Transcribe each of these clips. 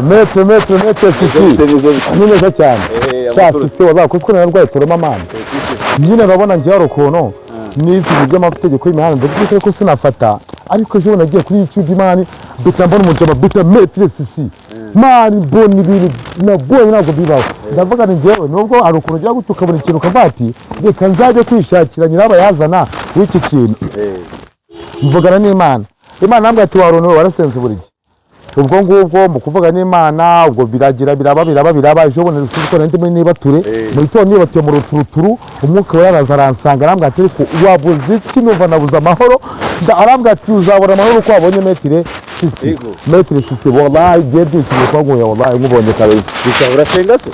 Metro sisi ni neza cyane cyane se waza kuko narwaye toroma mama nyine urabona ngiye urukono n'izi by'amategeko y'imihanda ndetse ko sinafata ariko je nagiye kuri YouTube imani bitambona umujama bita Metro sisi mani boni ibintu nabonye ntabwo bibaho ndavuga ni ngewe nubwo ari ukuntu ugira gutuka buri kintu kavati reka nzaje kwishakira nyiraba yazana w'iki kintu mvugana n'Imana nambwe ati waruno warasenze buri ubwo ngubwo mu kuvuga n'Imana ubwo biragira biraba ejo bone rusiko nandi muri nibature mu itondo nibatuye mu ruturuturu umwuka waraza aransanga nambwe ati ko wabuze iki numva nabuza amahoro arambwe ati uzabona amahoro uko wabonye Metro sisi wallahi byedishije kwaguye wallahi nkubonye kabiri urasenga se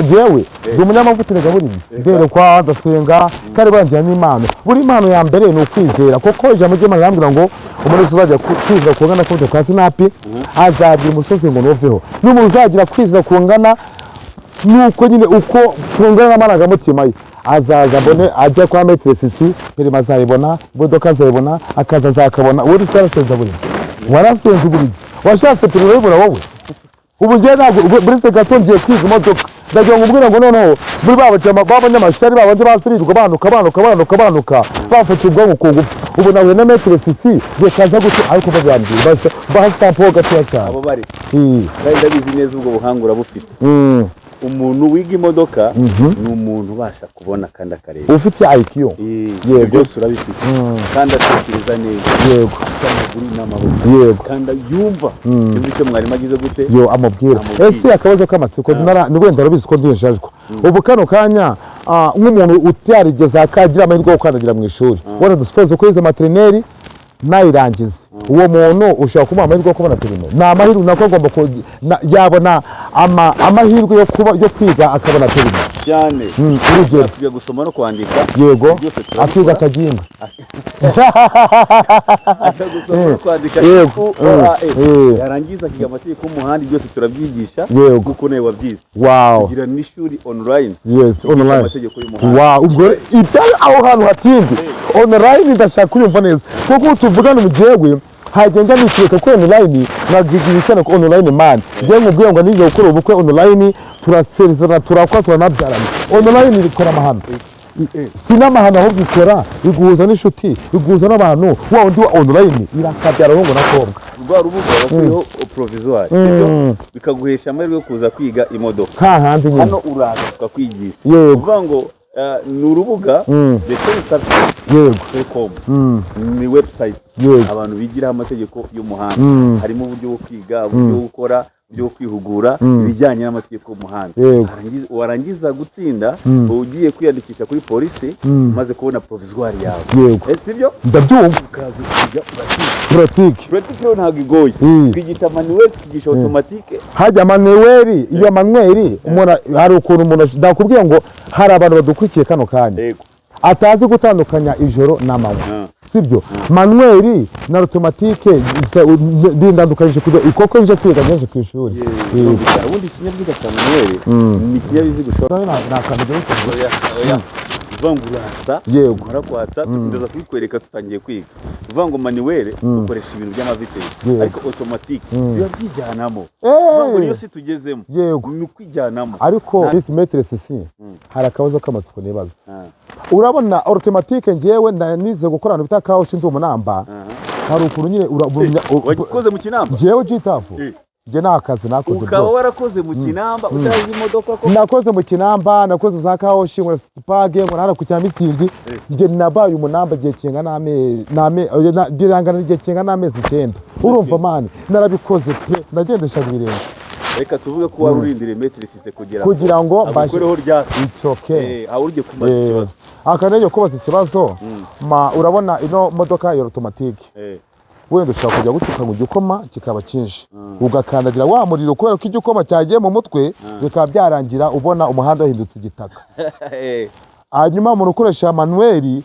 jewe ndi umunyamavuta gaburi mbere kwa ndasenga kare banjye n'Imana buri Imana ya mbere ni ukwizera kuko ijambo ry'Imana rambwira ngo umuntu uzajya kwizera kungana ko kwa sinapi azagira umusozi ngo noveho n'umuntu uzagira kwizera kungana nuko nyine uko kungana n'amarangamutima ye azaza mbone ajya kwa Metro sisi perima azayibona imodoka azayibona akaza azakabona uri twarasenza buri warasenze buri washatse perima yibura wowe ubu ngiye ntabwo buri gato ngiye kwiga imodoka ndagira ngo ubwira ngo noneho muri b'abanyamashari babandi basirirwa banuka bafata ubwonko ku ngufu ubu nawe na Metro sisi yekaza gute ariko babyambira bahastapo gatoya cyane abo bari ndabizi neza ubwo buhangura bufite umuntu wiga imodoka ni umuntu ubasha kubona kandi akareba ufite IQ yego byose urabifite kandi atekereza neza yego amaguru n'amaboko yego kandi yumva icyo mwarimu agize gute amubwira ese akabazo k'amatsiko ni wenda arabizi ko ndiyeshajwe ubu kano kanya nk'umuntu utarigeze akagira amahirwe yo gukandagira mu ishuri wenda dusupoze ko yize materineri nayirangiza uwo muntu ushaka kumuha amahirwe yo kubona perime ni amahirwe nako agomba yabona amahirwe yo kwiga akabona perime cyane urugero tujya gusoma no kwandika yego akiga akagimba gusoma no kwandika yarangiza akiga amategeko y'umuhanda byose turabyigisha kuko nawe wabyize kugira n'ishuri online online amategeko y'umuhanda ubwo itari aho hantu hatindi online ndashaka kuyumva neza kuko tuvugana mu gihe hagenda nishireka ko online nagigira cyane ko online man je ngubwiye ngo nije gukora ubukwe online turaserezana turakwa turanabyarana online rikora amahano sinamahano aho gikora iguhuza n'inshuti iguhuza n'abantu wa undi wa online irakabyara ngo nakobwa rwa rubuga bakuriho provisoire bikaguhesha amahirwe yo kuza kwiga imodoka hanze nyine hano uraza tukakwigisha uvuga ngo ni urubuga ni website abantu bigiraho amategeko y'umuhanda harimo uburyo bwo kwiga uburyo bwo gukora uburyo bwo kwihugura ibijyanye n'amategeko y'umuhanda warangiza gutsinda ugiye kwiyandikisha kuri polisi maze kubona provisoire yawe sibyo ndabyumva ukaza kwiga pratique ntabwo igoye kwigisha manuel kwigisha automatique hajya manuel iyo manuel umuntu hari ukuntu umuntu ndakubwiye ngo hari abantu badukurikiye kano kanya atazi gutandukanya ijoro n'amanywa sibyo manuel na automatique ndandukanyije kujya ikoko nje kwiga nje ku ishuri ubundi ikinyabiziga cya manuel ni ikinyabiziga ushobora nakamenya vangurasa mara kwatsa tuza kwikwereka tutangiye kwiga vango manuel ukoresha ibintu by'amavitesi ariko automatique biba byijyanamo vango niyo si tugezemo ni kwijyanamo ariko isi Metro sisi hari akabazo k'amatsiko nibaza urabona automatique ngewe ndanize gukorana bita kawo shinze umunamba hari ukuntu nyine wakoze mu kinamba ngewe jitafu nge nakazi nakoze ukaba warakoze mu kinamba utazi imodoka ko nakoze mu kinamba nakoze za kawo shingwa page ngo nara ku cyamitingi nge nabaye umunamba giye kinga birangana igihe kinga n'amezi 9 urumva mani narabikoze pe nagendesha birenge reka tuvuge ko warurindire Metro sisi kugira ngo bakoreho rya okay urye kubaza ikibazo akaneye kubaza ikibazo urabona ino modoka ya automatique wenda ushaka kujya gutuka mu gikoma kikaba cyinshi ugakandagira wa muriro kubera ko igikoma cyagiye mu mutwe bikaba byarangira ubona umuhanda wahindutse igitaka hanyuma umuntu ukoresha manuel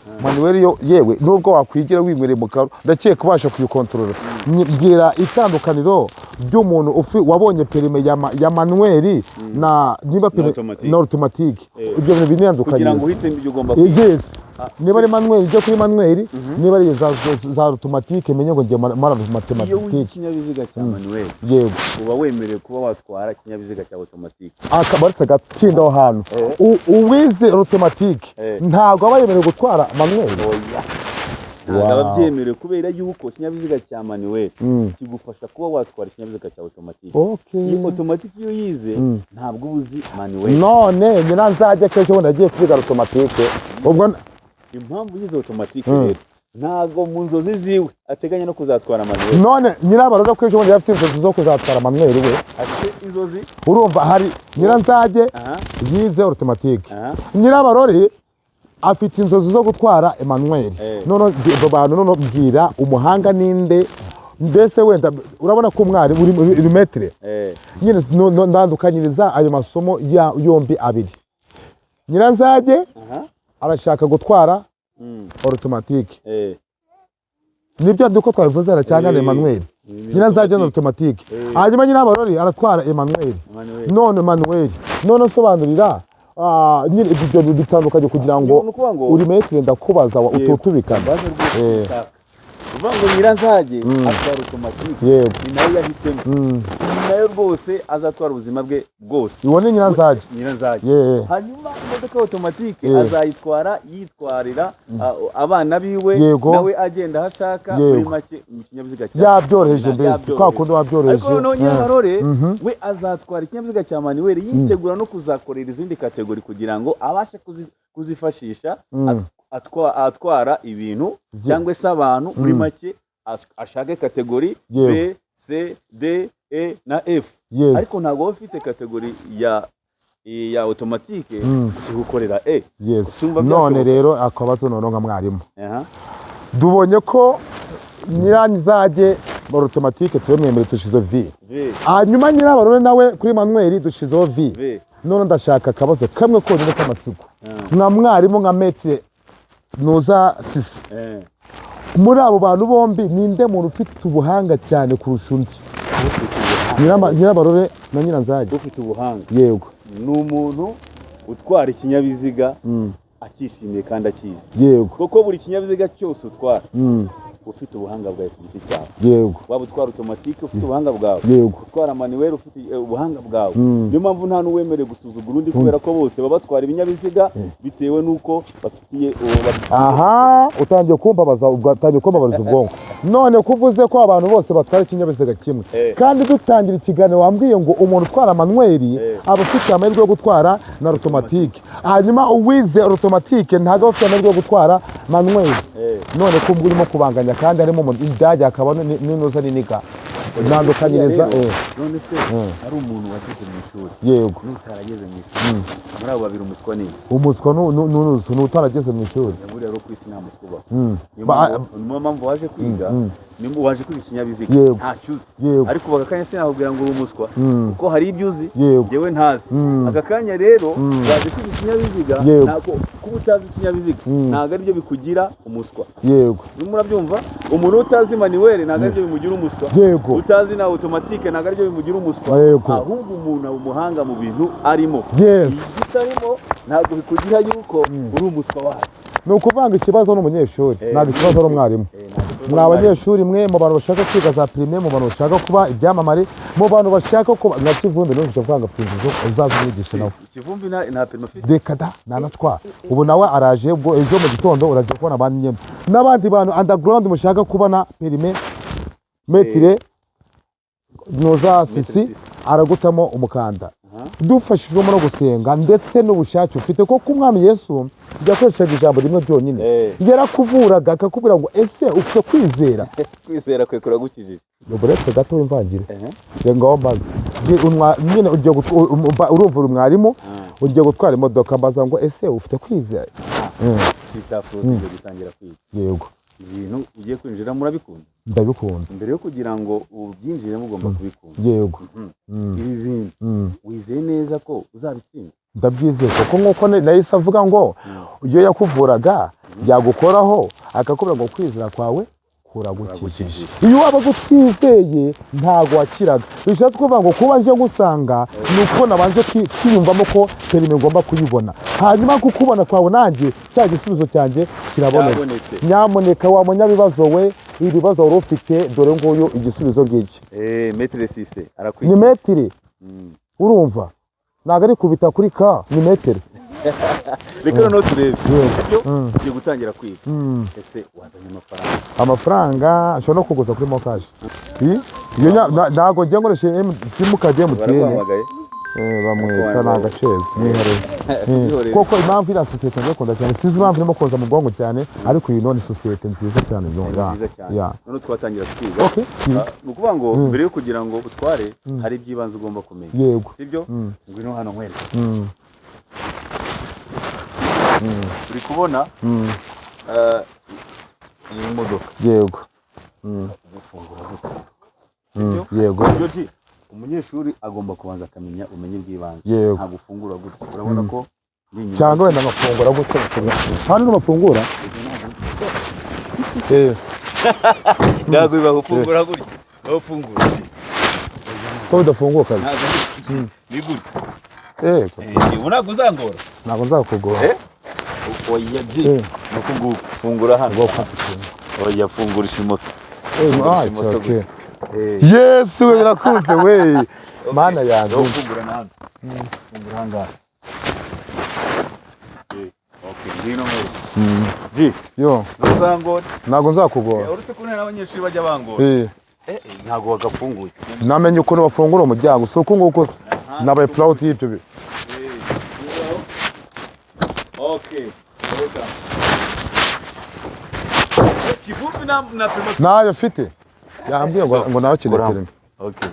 yewe nubwo wakwigira wimwere mu karo ndakeka kubasha kuyikontorora mbwira itandukaniro by'umuntu wabonye perime ya manuel na niba perime na automatique ibyo bintu binandukanye kugira ngo uhite ibyo ugomba niba ari manuel ujye kuri manuel niba ari za automatique menye ngo ngiye mara matematike iyo wize ikinyabiziga cya manuel yego uba wemerewe kuba watwara ikinyabiziga cya automatique akabaretse gatsinda aho hantu uwize automatique ntabwo aba yemerewe gutwara manuel ntabwo aba byemerewe kubera yuko ikinyabiziga cya manuel kigufasha kuba watwara ikinyabiziga cya automatique iyi automatique iyo yize ntabwo ubuzi manuel none nyina nzajya kenshi ubundi agiye kwiga automatique ubwo impamvu yize automatique rero ntabwo mu nzozi ziwe ateganya no kuzatwara manuel none nyirabarore kenshi ubundi yafite inzozi zo kuzatwara manuel we afite inzozi urumva hari nyiranzage yize automatique nyirabarore afite inzozi zo gutwara Emmanuel none bantu none bwira umuhanga ninde mbese wenda urabona ko umwari uri metre nyine ndandukanyiriza ayo masomo yombi abiri nyiranzage arashaka gutwara automatique nibyo ndiko twabivuze ara cyangwa Emmanuel nyiranzage na automatique hanyuma nyirabarore aratwara Emmanuel none sobanurira nyine ibyo bitandukanye kugira ngo uri metre ndakubaza ututubikana uvuga ngo nyiranzage atwara automatique ni nayo yahisemo nayo rwose azatwara ubuzima bwe bwose ibone nyiranzage hanyuma imodoka automatique azayitwara yitwarira abana biwe nawe agenda hashaka muri make mu kinyabiziga cya yabyoroheje mbese kwa kundi wabyoroheje ariko none Nyabarore we azatwara ikinyabiziga cya manuel yitegura no kuzakorera izindi kategori kugira ngo abashe kuzifashisha atwara ibintu cyangwa se abantu muri make ashake kategori B C D E na F ariko ntabwo ufite kategori ya automatique gukorera E none rero akabazo none nka mwarimu dubonye ko nyiranzage muri automatique twemwemere tushizo V hanyuma nyirabarore nawe kuri manuel dushizo V none ndashaka akabazo kamwe konyine k'amatsiko nka mwarimu nka metre nuza sisi muri abo bantu bombi ninde muntu ufite ubuhanga cyane kurusha undi nyirabarore na nyiranzage ufite ubuhanga yego ni umuntu utwara ikinyabiziga akishimiye kandi akizi yego kuko buri kinyabiziga cyose utwara ufite ubuhanga bwawe ku giti cyawe yego waba utwara automatique ufite ubuhanga bwawe yego utwara manuel ufite ubuhanga bwawe niyo mpamvu nta n'uwemerewe gusuzugura undi kubera ko bose baba batwara ibinyabiziga bitewe n'uko bafitiye utangiye kumbabaza ubwonko none kuvuze ko abantu bose batwara ikinyabiziga kimwe kandi dutangira ikiganiro wambwiye ngo umuntu utwara manuel aba afite amahirwe yo gutwara na automatique hanyuma uwize automatique ntabwo afite amahirwe yo gutwara manuel none ko urimo kubanganya kandi harimo mu idage akaba n'inoza n'iniga ntandukanyiriza none se ari umuntu wageze mu ishuri yego n'utarageze mu ishuri muri abo babiri umuswa ni umuswa n'utarageze mu ishuri buriya rero ku isi nta muswa ubaho niyo mpamvu waje kwiga waje kwiga ikinyabiziga ntacyo uzi ariko ubu aka kanya sinakubwira ngo uri umuswa kuko hari ibyo uzi yewe ntazi aka kanya rero waje kwiga ikinyabiziga kuba utazi ikinyabiziga ntabwo aribyo bikugira umuswa yego murabyumva umuntu utazi manuel ntabwo aribyo bimugira umuswa utazi na automatique ntabwo aribyo bimugira umuswa ahubwo umuntu aba umuhanga mu bintu arimo igitarimo ntabwo bikugira yuko uri umuswa wawe ni ukuvanga ikibazo n'umunyeshuri ntabwo ikibazo ari umwarimu mwa abanyeshuri mwe mu bantu bashaka kwiga za primaire mu bantu bashaka kuba ibyamamare mu bantu bashaka kuba nka Kivumbi n'ubu kuvanga prinzo uzaza umwigisha nawe Kivumbi nta primaire afite reka da nanatwa ubu nawe araje ubwo ejo mu gitondo uraje kubona abandi nyeme n'abandi bantu underground mushaka kubona primaire metire noza sisi aragutamo umukanda dufashijwemo no gusenga ndetse n'ubushake ufite ko umwami Yesu yakoreshaga ijambo rimwe byonyine yarakuvuraga akakubwira ngo ese ufite kwizera kwe kuragukijije uretse gato w'imvangire ngaho mbaza nyine urumva uri mwarimu ugiye gutwara imodoka mbaza ngo ese ufite kwizera ugiye gutangira kwiga yego ibintu ugiye kwinjira murabikunda ndabikunda mbere yo kugira ngo ubyinjiremo ugomba kubikunda yego ibi bintu wizeye neza ko uzabitsinda ndabyizeye kuko nk'uko nahise avuga ngo iyo yakuvuraga yagukoraho akakubwira ngo kwizera kwawe kuragukijije. Iyo waba gutwizeye ntago wakiraga. Bishatse kuvuga ngo kuba nje gusanga ni uko nabanje kwiyumvamo ko perime ngomba kuyibona. Hanyuma kukubona kwawe nanjye cya gisubizo cyanjye kiraboneka. Nyamuneka wa munyabibazo we ibibazo wari ufite dore nguyu igisubizo ngiki. Metre Cisse arakwiye. Ni metre. Urumva? Naga ari kubita kuri ka ni metre. Reka no turebe. Ibyo ugiye gutangira kwiga. Ese wazanye amafaranga ashobora no kuguza kuri mokaje. Iyo nago ngiye ngoreshe simukade MTN. Bamwita nagaceza nihere. Koko impamvu ira societe ngiye kunda cyane sizi impamvu irimo koza mu bwongo cyane ariko iyi none societe nziza cyane ya. None twatangira kwiga. Okay. Nukuvuga ngo mbere yo kugira ngo utware hari ibyibanze ugomba kumenya. Yego. Sibyo? Ngwino hano nkwereka. Uri kubona iyi modoka. Yego. Yego. Umunyeshuri agomba kubanza akamenya umenye bw'ibanze. Nta gufungura gutya. Urabona ko cyangwa wenda amafungura gutya. Hano n'amafungura. Ntabwo biba gufungura gutya. Aho ufungura. Ko udafunguka. Ni gutya. Ntabwo uzangora. Ntabwo nzakugora. Oya je. Nuko fungura hano. Oya fungura imoso. Okay. Yes, we birakunze we. Mana yanjye. Fungura nahano. Fungura hanga. Okay, ngino ngoro. Ji. Yo. Uzangora. Ntabwo nzakugora. Uretse ko n'abanyeshuri bajya bangora. Ntabwo wagafunguye. Namenye ukuntu bafungura umuryango. So uko nguko nabaye proud y'ibyo. Okay. Kifupi na perime. Nayo afite. Yambwiye ngo nawe akeneye perime. Okay.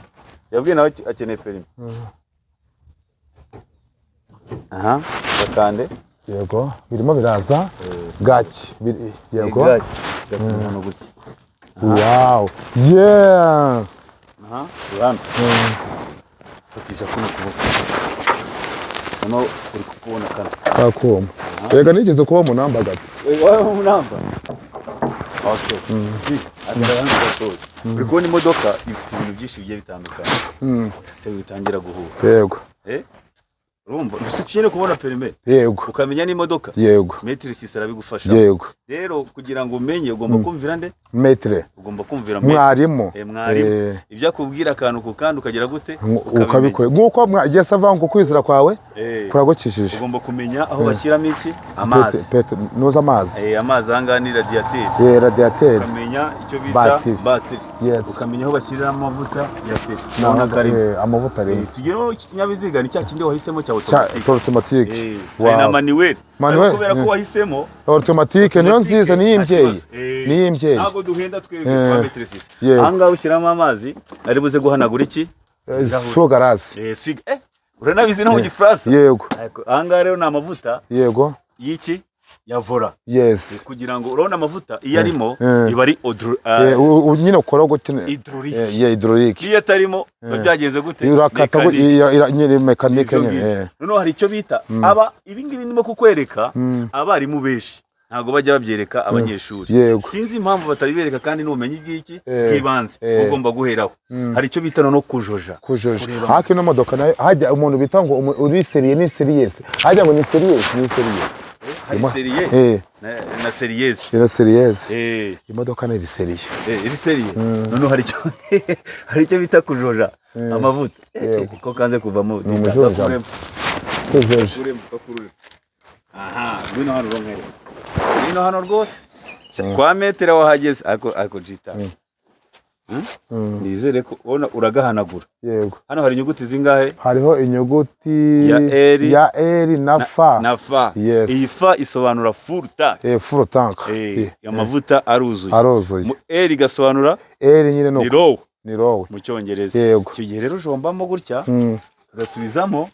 Yabwiye nawe akeneye perime. Aha, bakande. Yego, birimo biraza. Gaki. Yego. Gaki. Hano gusa. Wow. Yeah. Aha, urano. Fatisha kuno kuboko. Hano uri kubona kana. Akoma. Yega nigeze kuba mu namba gato. Wewe mu namba. Okay. Uri kubona imodoka ifite ibintu byinshi bigiye bitandukanye. Se witangira guhura. Yego. Urumva usicyene kubona perime. Yego. Ukamenya n'imodoka. Yego. Metre Cisse arabigufasha. Yego. Rero kugira ngo umenye ugomba kumvira nde? Metre. Ugomba kumvira mwarimu. Mwarimu. Ibyo akubwira akantu ku kandi ukagira gute? Ukabikora. Nguko mwagesa vangu kwizira kwawe. Kuragukishije. Ugomba kumenya aho bashyiramo iki? Amazi. Noza amazi. Amazi anga ni radiateur. Radiateur. Ukamenya icyo bita battery. Ukamenya aho bashyiramo amavuta ya peri. Nona kari amavuta rero. Tugero ikinyabiziga ni cya kindi wahisemo cya automatique. Na manuel. Kubera ko wahisemo automatique niyo nziza ni imbyeyi. Ni imbyeyi. Ntabwo duhenda twebwe kwa Metre Cisse. Anga ushyiramo amazi ari buze guhanagura iki? Sugarazi. Uranabizi no mu Gifaransa. Yego. Anga rero na amavuta. Yego. Yiki? Ya vola. Yes. Kugira ngo urabona amavuta iyo arimo iba ari nyine ukora gute? Hydraulique. Iyo atarimo byagenze gute? Irakata nyine mekanike nyine. Noneho hari icyo bita aba ibingibi ndimo kukwereka abarimu beshi ntago bajya babyereka abanyeshuri. Sinzi impamvu batabibereka kandi n'ubumenyi bw'iki kibanze ugomba guheraho. Hari icyo bita no kujoja. Haki no modoka nayo hajya umuntu bita ngo uri seriye ni serious. Hajya ngo ni serious ni serious. Hari seriye na seriyeze. Ira seriyeze. Imodoka ni seriye. Iri seriye. Noneho hari icyo bita kujoja amavuta. Ko kanze kuvamo kujoja. Aha, bino hano ronkere. Bino hano rwose. Kwa metero wahageze ako jita. Nizere ko ubona uragahanagura. Yego. Hano hari inyuguti zingahe? Hariho inyuguti ya eri na fa. Na fa. Yes. Iyi fa isobanura full tank. Full tank. Amavuta aruzuye. Aruzuye. Eri gasobanura eri nyine no. Ni low. Mu Cyongereza. Yego. Icyo gihe rero ujombamo gutya. Ugasubizamo.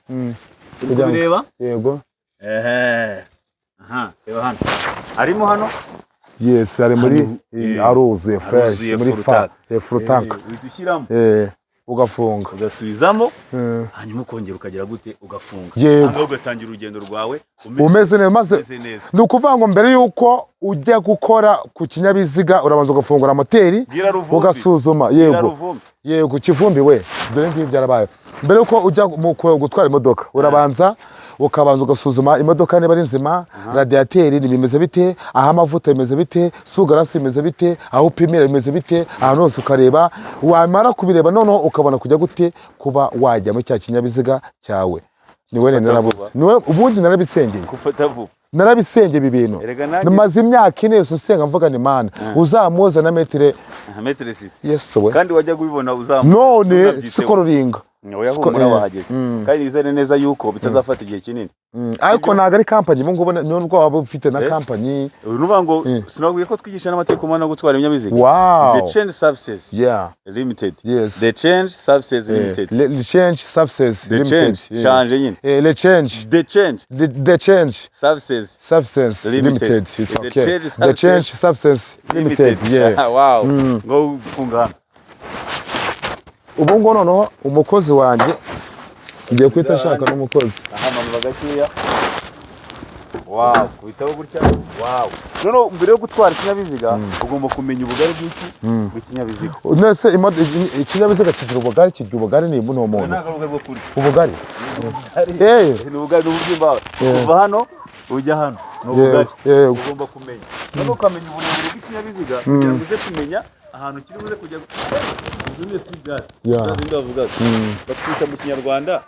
Kubireba? Yego. Aha, reba hano. Harimo hano? Yes, ari muri aruzuye fresh muri fa. Full tank. Udushyiramo. ugafunga ugasubizamo hanyuma ukongera ukagera gute ugafunga yego ugatangira urugendo rwawe umeze neza maze ni ukuvuga ngo mbere yuko ujya gukora ku kinyabiziga urabanza ugafungura moteri ugasuzuma yego kivumbi we dore ngibi byarabaye mbere yuko ujya gutwara imodoka urabanza ukabanza ugasuzuma imodoka niba ari nzima radiateri bimeze bite aho amavuta bimeze bite sugarasi bimeze bite aho upimira bimeze bite ahantu hose ukareba wamara kubireba noneho ukabona kujya gute kuba wajya muri cya kinyabiziga cyawe niwe narabuze niwe ubundi narabisengeye gufata vuba narabisengeye ibi bintu namaze imyaka 4 yose usenga mvuga ni mana uzamuza na metre 6 yeso we kandi wajya kubibona none siko ruringa Oya wahageze kandi nizere neza yuko bitazafata igihe kinini ariko naga ari company mu ngubona niyo ndwa waba ufite na company uruvuga ngo sinabwiye ko twigisha n'amategeko mana gutwara ibinyabiziga the change services limited the change services limited the change services limited change nyine the change the change services limited it's okay the change services limited wow ngo kungana ubu ngo noneho umukozi wanjye ngiye kwita shaka n'umukozi ahantu bagakiya wow kubitabo gutya wow none mbere yo gutwara ikinyabiziga ugomba kumenya ubugari bw'iki bw'ikinyabiziga nese ikinyabiziga kigira ubugari ni buno muntu nagaruka bwo kuri ubugari ni ubugari n'ububyimba kuva hano ujya hano n'ubugari ugomba kumenya none ukamenya uburebure bw'ikinyabiziga kugira ngo uze kumenya ahantu kiri buze kujya uzune street gas kandi bavuga batwita mu Kinyarwanda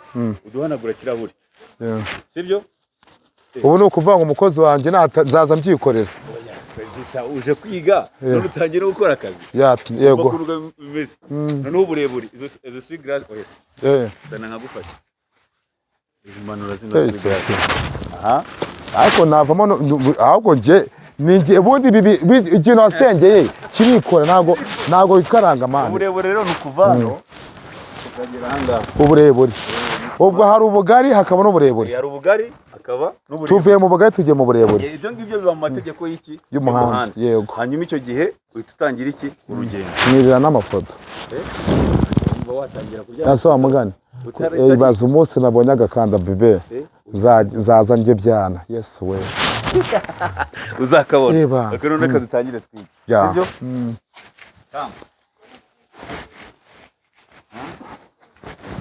uduhanagura kirahuri sibyo ubu no kuvuga ngo umukozi wanjye nzaza mbyikorera uje kwiga none utangira gukora akazi yego none uburebure izo street gas dana nkagufasha izimanura zino street gas ariko navamo ahubwo nje ninjye ubundi ikintu wasengeye kirikora ntago ikaranga mana uburebure rero nukuvano ukagera hanga uburebure ubwo hari ubugari hakaba n'uburebure hari ubugari hakaba n'uburebure tuvuye mu bugari tujye mu burebure ibyo ngibyo biba mu mategeko y'iki y'umuhanda yego hanyuma icyo gihe uhita utangira iki urugendo nirira n'amafoto umva watangira kurya nasoba mugani ibaza umunsi nabonye agakanda bebe zaza njye byana yesu we uzakabona reka none kadutangire twige sibyo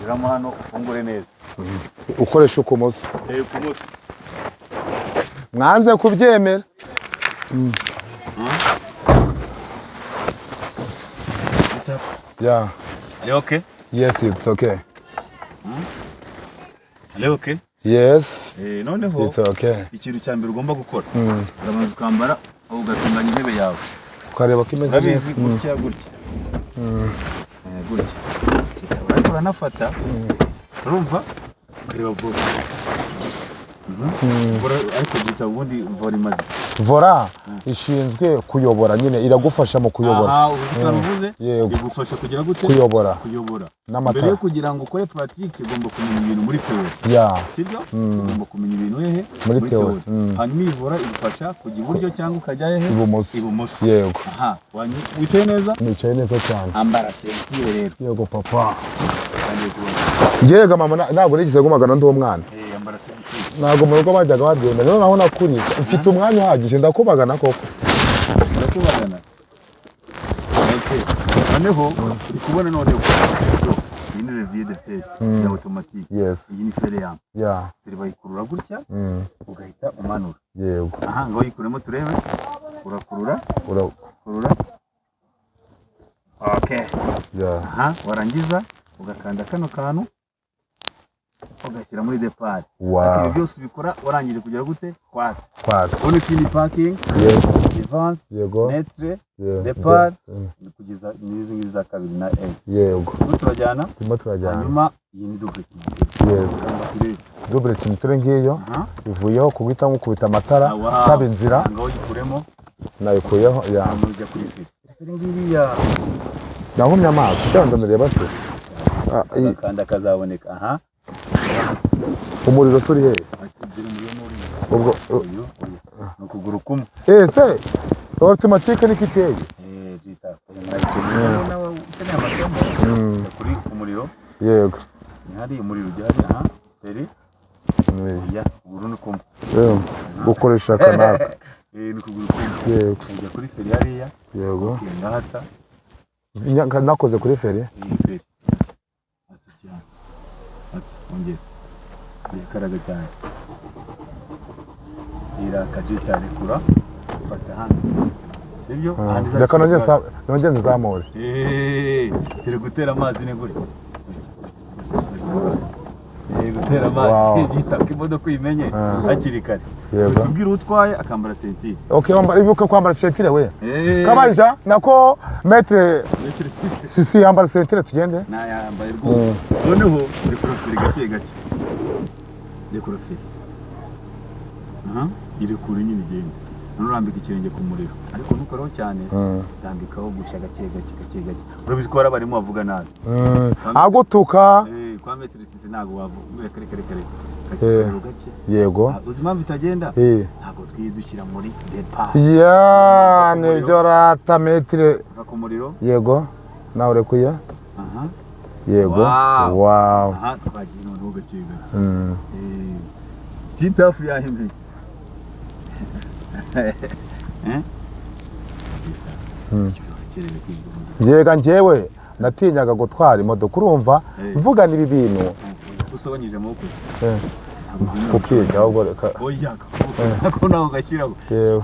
Ziramo hano ufungure neza ukoresha ukumoso ukumoso mwanze kubyemera Are okay? Yes, it's okay. Are okay? Yes. Noneho it's okay. Ikintu cyambere ugomba gukora urabanza ukambara ugatunganya intebe yawe ukareba ko imeze neza gutya gutya ariko uranafata urumva ukareba vuba ariko gita ubundi vora imaze vora ishinzwe kuyobora nyine iragufasha mu kuyobora ubivuze igufasha kugira gute kuyobora mbere yo kugira ngo ukore pratique ugomba kumenya ibintu muri teori sibyo ugomba kumenya ibintu hehe muri teori hanyuma ivora igufasha kujya iburyo cyangwa ukajya hehe ibumoso yego wicaye neza nicaye neza cyane ambara sentire rero yego papa yega mama ntabwo nigeze gumagana ndi umwana ambara sentire ntabwo mu rugo bajyaga babyemera none naho nakuriye mfite umwanya uhagije ndakubagana koko ndakubagana noneho uri kubona noneho iyi ni revie de test ya automatique iyi ni fere yam turi bayikurura gutya ugahita umanura yego ngo yikuremo turebe urakurura okay warangiza ugakanda kano kantu ugashyira muri depart ibi byose ubikora warangije kugera gute kwatse on fini parking advance netre depart kugeza n'izi ngizi za kabiri na yego turajyana hanyuma iyi ni double tire ngiyo ivuyeho kuguhita nk'ukubita amatara saba inzira ngo yikuremo nayikuyeho ujya kuri firi ngiriya nahumye amaso cyangwa ndareba se kanda kazaboneka umuriro turi he ubwo ukuguru kumwe se automatique niko iteye kuri umuriro yego hari umuriro ujyanye aha feri ya ubururu kumwe gukoresha kanaka ni kuguru kumwe yego ujya kuri feri hariya yego ndahatsa nakoze kuri feri feri ati ongera yakaraga cyane irakajita rekura fata hano sibyo reka nongeze nzamure turi gutera amazi ni gutya gutera amazi gitaka imodoka uyimenye hakiri kare tubwire utwaye akambara sentire okay ibuka kwambara sentire we kabaja nako metre sisi yambara sentire tugende na yambaye rwose noneho rekurafiri gake gake rekurafiri iri kure nyine igenda nurambika ikirenge ku muriro ariko ntukoreho cyane rambikaho guca gake gake urabizi ko barimo bavuga nabi agutuka kwa metero sisi ntago wavuga kare gake yego uzima bitagenda ntago twidushyira muri depa ya nibyo rata metero ku muriro yego nawe urekuye yego wow twagiye noneho gake jitafu yahimye yega njyewe natinyaga gutwara imodoka urumva mvugana ibi bintu usobanyije amaboko kukiga ahubwo reka oya ko naho gashyiraho rero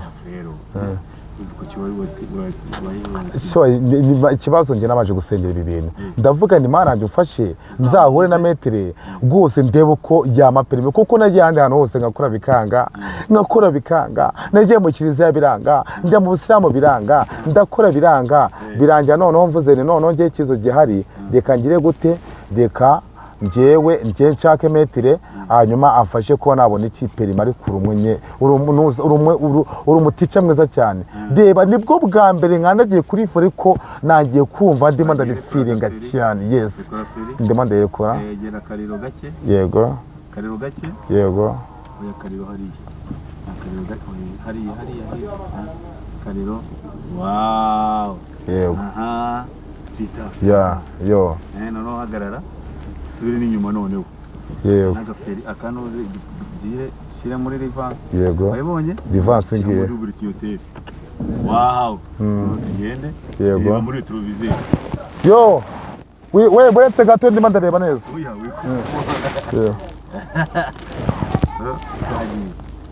ikibazo njye nabanje gusengera ibi bintu ndavuga ni maranje ufashe nzahure na metere rwose ndebe uko yamaperime kuko nagiye ahandi hantu hose ngakora bikanga nagiye mu kiliziya biranga njya mu busilamu biranga ndakora birangira noneho mvuze ni noneho ngiye ikizo gihari reka ngire gute reka njyewe nshake metere hanyuma amfashe kuba nabona iki perime ari kurumwe uri umutica mwiza cyane reba nibwo bwa mbere nkandagiye kuri fo ariko nagiye kumva ndimo ndabifiringa cyane yes ndimo ndayekora yegera kariro gake yego kariro gake yego oya kariro hariya kariro gake hariya kariro wow yego aha ya yo noneho hagarara subire n'inyuma noneho yego n'agaferi akanoze gihe shyira muri revanse yego wabonye revanse ngiye muri buri kiyoteri wow tugende yego muri televiziyo yo we buretse gato ndimo ndareba neza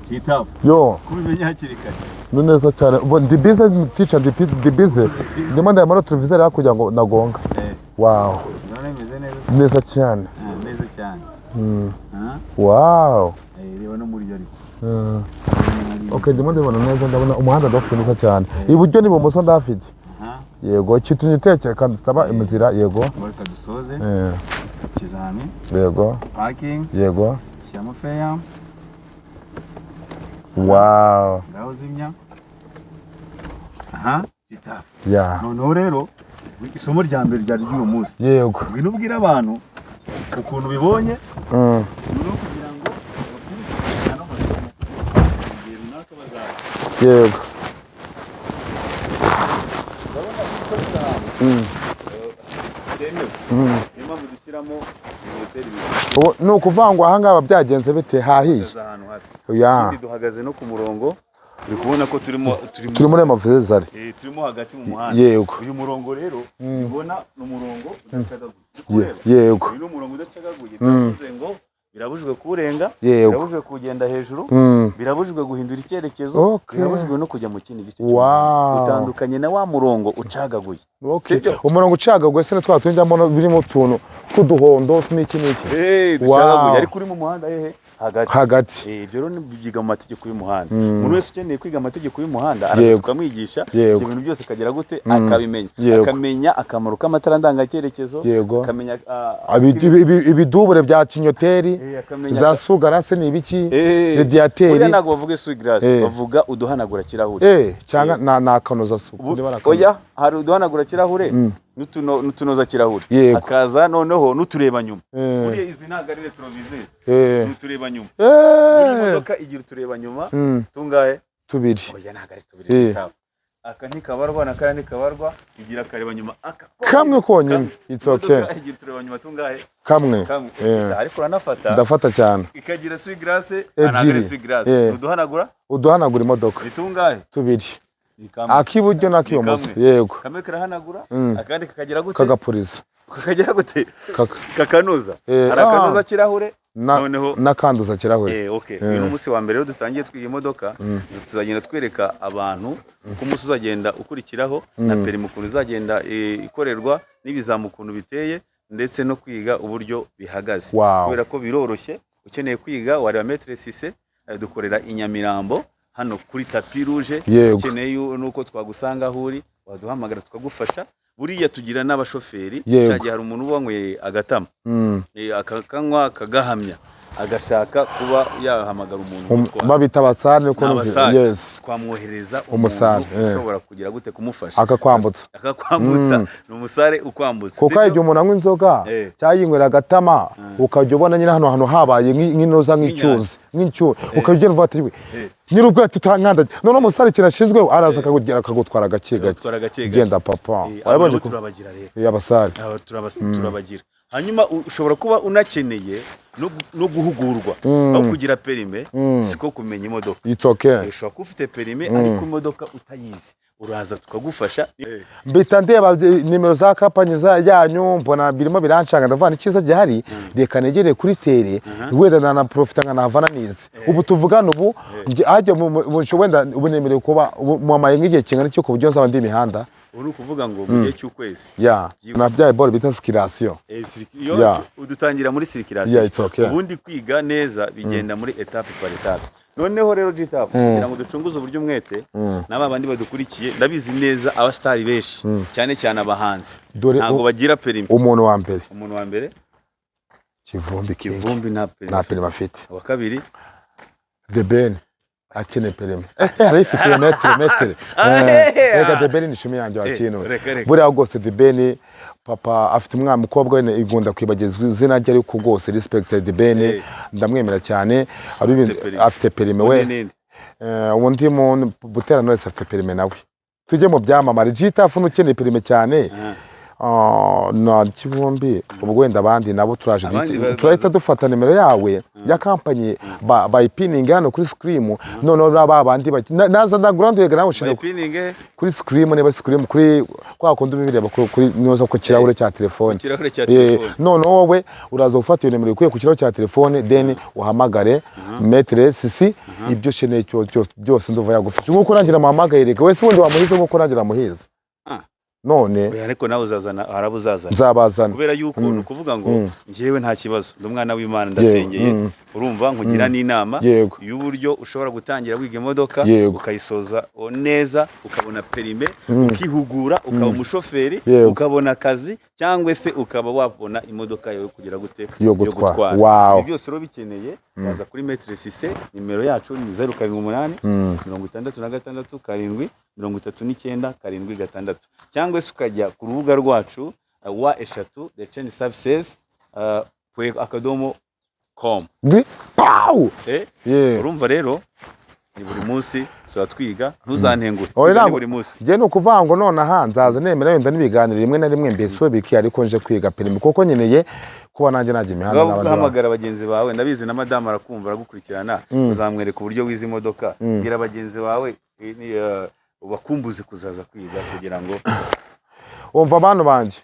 Chitafu yo kubimenya hakiri kare ni neza cyane ndi busy teacher ndi busy ndimo ndareba muri televiziyo kugira ngo nagonga wow neza cyane neza cyane wow reba no muri ariko okay ndimo ndabona neza ndabona umuhanda ndafite neza cyane iburyo n'ibumoso ndafite yego kitunye itekera kandi staba imizira yego reka dusoze kizami yego parking yego shyamo feya wow ngaho zimya Chitafu ya noneho rero isomo rya mbere ryari ry'uyu munsi yego ngwino ubwira abantu ukuntu bibonye no kugira ngo yego impamvu dushyiramo ni ukuvangwa aha ngaha byagenze bite hahiye ikindi duhagaze no ku murongo uri kubona ko turi muri amavizari turimo hagati mu muhanda yego uyu murongo rero ubona ni umurongo udacagaguye yego uyu ni umurongo udacagaguye twavuze ngo birabujijwe kuwurenga yego birabujijwe kugenda hejuru birabujijwe guhindura icyerekezo birabujijwe no kujya mu kindi gice utandukanye na wa murongo ucagaguye umurongo ucagaguye se natwa twinjamo birimo utuntu tw'uduhondo n'iki ducagaguye ariko uri mu muhanda hehe hagati ibyo rero byiga mu mategeko y'umuhanda umuntu wese ukeneye kwiga amategeko y'umuhanda araza tukamwigisha ibyo bintu byose akagera gute akabimenya akamenya akamaro k'amatara ndangacyerekezo akamenya ibidubure bya kinyoteri za sugarase ni ibiki radiateri oya ntabwo bavuga sugarase bavuga uduhanagura kirahure cyangwa na kanoza suku oya hari uduhanagura kirahure n'utunoza kirahure hakaza noneho n'utureba nyuma buriya izi ntabwo ari retroviseur n'utureba nyuma buri modoka igira utureba nyuma tungahe tubiri oya ntabwo ari tubiri aka ntikabarwa na kaya ntikabarwa, igira kareba nyuma aka kamwe konyine. It's okay. Igira tureba nyuma tungahe? Kamwe. Ariko uranafata. Ndafata cyane. Ikagira sui grace, anagare sui grace. Uduhanagura? Uduhanagura imodoka. Bitungahe? Tubiri. Akiburyo nakibumoso. Yego. Kamwe karahanagura, akandi kakagira gute? Kagapuriza. Kakagira gute? Kakanoza. Arakanoza kirahure. Noneho nakanduza kirahure. Okay. Uyu munsi wa mbere dutangiye twiga imodoka, tuzagenda twereka abantu ko umunsi uzagenda ukurikiraho na perimi ukuntu uzagenda ikorerwa n'ibizamu ukuntu biteye, ndetse no kwiga uburyo bihagaze. Kubera ko biroroshye, ukeneye kwiga wareba Maître Cissé dukorera i Nyamirambo hano kuri tapi rouge. Ukeneye nuko twagusanga aho uri, waduhamagara tukagufasha. Buriya tugira n'abashoferi, cyagiye hari umuntu ubanywe agatama, akakanywa kagahamya, agashaka kuba yahamagara umuntu babita abasare ko twamwohereza umusare ushobora kugira gute kumufasha akakwambutsa ni umusare ukwambutsa. kuko igihe umuntu anywa inzoga cyayinywera agatama, ukajya ubona nyine hano habaye nk'inoza nk'icyuzi ukajya uvuga ati nyir'ubwo tutanganda none umusare kirashinzwe araza akagutwara gake gake genda papa wabonye turabagira rero abasare turabagira. Hanyuma ushobora kuba unakeneye no guhugurwa aho kugira perime, siko kumenya imodoka. It's okay. Ushobora kuba ufite perime ariko imodoka utayizi, uraza tukagufasha. Mbita ndeba nimero za kampani yanyu, mbona birimo biranshanga, ndavana ikiza gihari, reka negere kuri tere wenda na profita nkanavana nize. Ubu tuvugana ubu ajya mu wenda ubunemereye kuba mu maye nk'igihe kingana cyo kubujyo nzaba ndi imihanda. Uri kuvuga ngo mu gihe cy'ukwezi nabyaye ball bita circulation. Udutangira muri circulation. Okay. Ubundi kwiga neza bigenda muri etape par etape. Noneho rero Gitapo kugira ngo ducunguze uburyo umwete n'aba bandi badukurikiye, ndabizi neza abastari benshi cyane cyane abahanzi ntago bagira perimi. Umuntu wa mbere Kivumbi nta perimi afite. Wa kabiri The Ben akene perimi arifite metre The Ben ni shumi yanjye wakino buriya rwose The Ben papa afite umwana mukobwa we igunda kwibagizwa izina rye ariko rwose respected The Ben ndamwemera cyane. Afite perimi we ubundi mu Butera Knowless afite perimi nawe. Tujye mu byamamare Gitapo n'ukeneye perimi cyane na Kivumbi ubwo wenda abandi nabo turahita dufata nimero yawe ya kampani bayipininga hano kuri screen. None aba bandi naza na ground yega nawe ushaka kuri screen, niba screen kuri kwa kundi bibireba kuri noza ko kirahure cya telefone. None wowe uraza gufata iyo nimero ikuye ku kirahure cya telefone, then uhamagare Maître Cissé. Ibyo sheneye byose nduva yagufasha nkuko rangira muhamagaye, reka wese wundi wamuhize nkuko rangira muhize. None ariko nawe uzazana arabuzazana nzabazana kubera yuko nukuvuga ngo ngiyewe nta kibazo ndumwana w'Imana ndasengeye. Urumva nkugira n'inama y'uburyo ushobora gutangira wiga imodoka ukayisoza neza, ukabona perime, ukihugura, ukaba umushoferi, ukabona akazi, cyangwe se ukaba wabona imodoka yawe kugira gute yo gutwara. Byose ro bikeneye baza kuri Maître Cissé. Nimero yacu ni 078 66 7 39 7 cyangwa se ukajya ku rubuga rwacu wa eshatu the change services akadomo.com. Urumva rero ni buri munsi twiga ntuzantengure buri munsi. Je no kuvango none aha nzaza nemera yenda nibiganira rimwe na rimwe mbeso biki ariko nje kwiga perimi kuko nyeneye kuba nanjye naje imihanda n'abandi. Hamagara bagenzi bawe, ndabizi na madame arakumva aragukurikirana, uzamwereka uburyo wize imodoka. Gira bagenzi bawe ubakumbuze kuzaza kwiga kugira ngo umva abantu banje.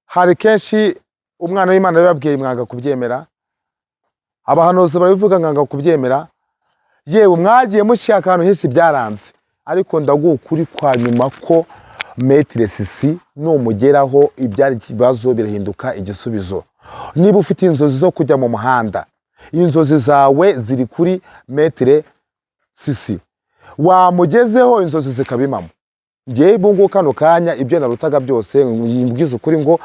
Hari kenshi umwana w'Imana yababwiye mwanga kubyemera, abahanuzi barabivuga mwanga kubyemera, yewe mwagiye mushaka ahantu hese byaranze, ariko ndagukuri kwa nyuma ko Maître Cissé numugeraho ibyari kibazo birahinduka igisubizo. Niba ufite inzozi zo kujya mu muhanda, inzozi zawe ziri kuri Maître Cissé, wamugezeho inzozi zikabimamo. Ngiye bungu kano kanya ibyo narutaga byose mbwiza ukuri ngo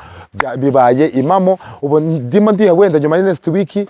bibaye imamo. Ubu ndimo ndiye wenda nyuma ya next week